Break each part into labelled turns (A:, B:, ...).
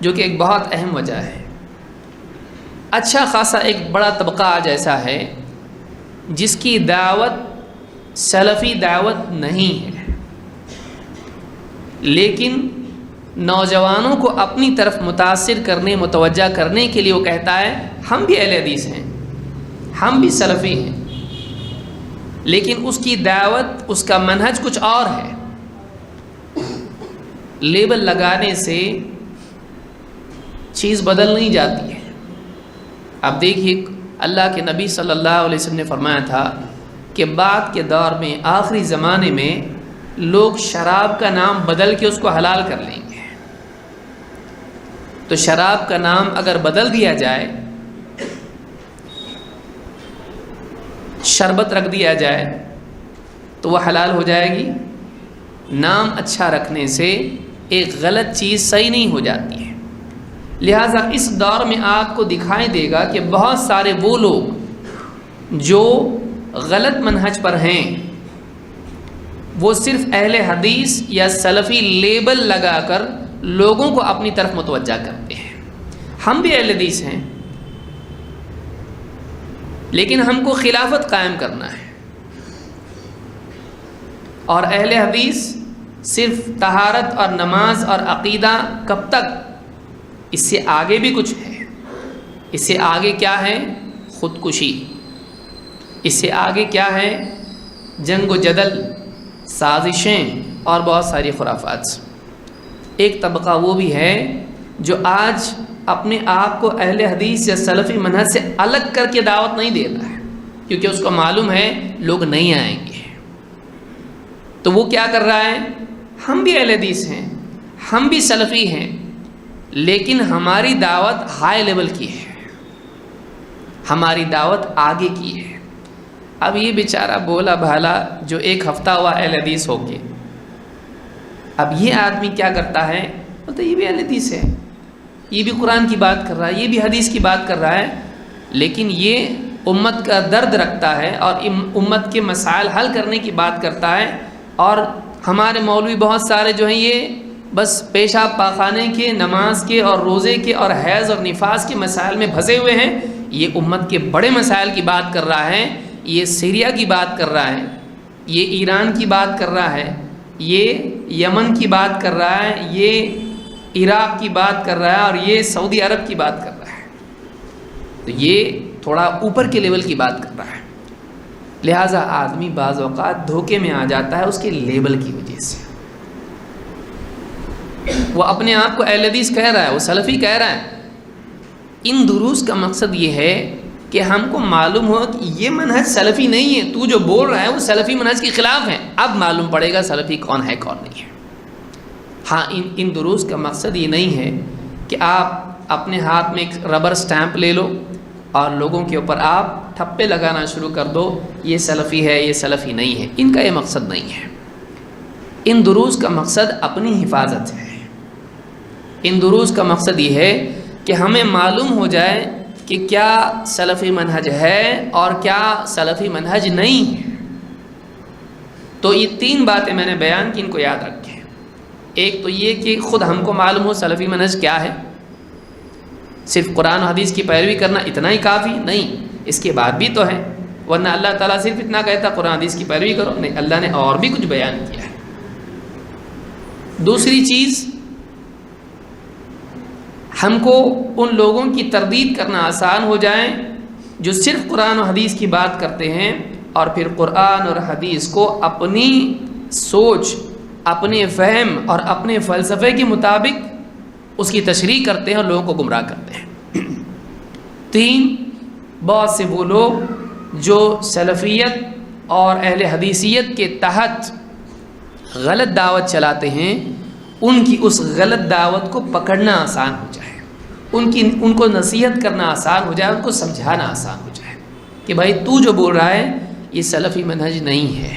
A: جو کہ ایک بہت اہم وجہ ہے۔ اچھا خاصا ایک بڑا طبقہ آج ایسا ہے جس کی دعوت سلفی دعوت نہیں ہے، لیکن نوجوانوں کو اپنی طرف متاثر کرنے متوجہ کرنے کے لیے وہ کہتا ہے ہم بھی اہل حدیث ہیں، ہم بھی سلفی ہیں، لیکن اس کی دعوت اس کا منہج کچھ اور ہے۔ لیبل لگانے سے چیز بدل نہیں جاتی ہے۔ اب دیکھیے اللہ کے نبی صلی اللہ علیہ وسلم نے فرمایا تھا کہ بعد کے دور میں آخری زمانے میں لوگ شراب کا نام بدل کے اس کو حلال کر لیں گے۔ تو شراب کا نام اگر بدل دیا جائے، شربت رکھ دیا جائے تو وہ حلال ہو جائے گی؟ نام اچھا رکھنے سے ایک غلط چیز صحیح نہیں ہو جاتی ہے۔ لہٰذا اس دور میں آپ کو دکھائی دے گا کہ بہت سارے وہ لوگ جو غلط منہج پر ہیں وہ صرف اہل حدیث یا سلفی لیبل لگا کر لوگوں کو اپنی طرف متوجہ کرتے ہیں۔ ہم بھی اہل حدیث ہیں، لیکن ہم کو خلافت قائم کرنا ہے، اور اہل حدیث صرف طہارت اور نماز اور عقیدہ کب تک؟ اس سے آگے بھی کچھ ہے۔ اس سے آگے کیا ہے؟ خودکشی۔ اس سے آگے کیا ہے؟ جنگ و جدل، سازشیں اور بہت ساری خرافات۔ ایک طبقہ وہ بھی ہے جو آج اپنے آپ کو اہل حدیث یا سلفی منہج سے الگ کر کے دعوت نہیں دیتا ہے، کیونکہ اس کو معلوم ہے لوگ نہیں آئیں گے۔ تو وہ کیا کر رہا ہے؟ ہم بھی اہل حدیث ہیں، ہم بھی سلفی ہیں، لیکن ہماری دعوت ہائی لیول کی ہے، ہماری دعوت آگے کی ہے۔ اب یہ بیچارہ بولا بھالا جو ایک ہفتہ ہوا اہل حدیث ہو کے، اب یہ آدمی کیا کرتا ہے؟ بولتا یہ بھی اہل حدیث ہے، یہ بھی قرآن کی بات کر رہا ہے، یہ بھی حدیث کی بات کر رہا ہے، لیکن یہ امت کا درد رکھتا ہے اور امت کے مسائل حل کرنے کی بات کرتا ہے، اور ہمارے مولوی بہت سارے جو ہیں یہ بس پیشاب پاخانے کے، نماز کے اور روزے کے اور حیض اور نفاس کے مسائل میں پھنسے ہوئے ہیں۔ یہ امت کے بڑے مسائل کی بات کر رہا ہے، یہ سیریا کی بات کر رہا ہے، یہ ایران کی بات کر رہا ہے، یہ یمن کی بات کر رہا ہے، یہ عراق کی بات کر رہا ہے، اور یہ سعودی عرب کی بات کر رہا ہے۔ تو یہ تھوڑا اوپر کے لیول کی بات کر رہا ہے۔ لہٰذا آدمی بعض اوقات دھوکے میں آ جاتا ہے اس کے لیبل کی وجہ سے۔ وہ اپنے آپ کو اہل حدیث کہہ رہا ہے، وہ سلفی کہہ رہا ہے۔ ان دروس کا مقصد یہ ہے کہ ہم کو معلوم ہو کہ یہ منہج سلفی نہیں ہے، تو جو بول رہا ہے وہ سلفی منہج کے خلاف ہے۔ اب معلوم پڑے گا سلفی کون ہے کون نہیں ہے۔ ہاں ان دروس کا مقصد یہ نہیں ہے کہ آپ اپنے ہاتھ میں ایک ربر سٹیمپ لے لو اور لوگوں کے اوپر آپ ٹھپے لگانا شروع کر دو، یہ سلفی ہے، یہ سلفی نہیں ہے۔ ان کا یہ مقصد نہیں ہے۔ ان دروس کا مقصد اپنی حفاظت ہے۔ ان دروس کا مقصد یہ ہے کہ ہمیں معلوم ہو جائے کہ کیا سلفی منہج ہے اور کیا سلفی منہج نہیں ہے۔ تو یہ تین باتیں میں نے بیان کی، ان کو یاد رکھیں۔ ایک تو یہ کہ خود ہم کو معلوم ہو سلفی منہج کیا ہے۔ صرف قرآن و حدیث کی پیروی کرنا اتنا ہی کافی نہیں، اس کے بعد بھی تو ہے، ورنہ اللہ تعالیٰ صرف اتنا کہتا قرآن حدیث کی پیروی کرو، نہیں، اللہ نے اور بھی کچھ بیان کیا ہے۔ دوسری چیز، ہم کو ان لوگوں کی تردید کرنا آسان ہو جائے جو صرف قرآن و حدیث کی بات کرتے ہیں اور پھر قرآن اور حدیث کو اپنی سوچ، اپنے فہم اور اپنے فلسفے کے مطابق اس کی تشریح کرتے ہیں اور لوگوں کو گمراہ کرتے ہیں۔ تین، بہت سے وہ لوگ جو سلفیت اور اہل حدیثیت کے تحت غلط دعوت چلاتے ہیں، ان کی اس غلط دعوت کو پکڑنا آسان ہو جائے، ان کو نصیحت کرنا آسان ہو جائے، ان کو سمجھانا آسان ہو جائے کہ بھائی تو جو بول رہا ہے یہ سلفی منہج نہیں ہے۔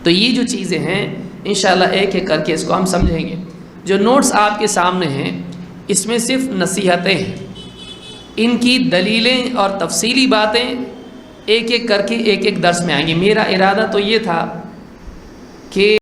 A: تو یہ جو چیزیں ہیں انشاءاللہ ایک ایک کر کے اس کو ہم سمجھیں گے۔ جو نوٹس آپ کے سامنے ہیں اس میں صرف نصیحتیں ہیں، ان کی دلیلیں اور تفصیلی باتیں ایک ایک کر کے ایک ایک درس میں آئیں گی۔ میرا ارادہ تو یہ تھا کہ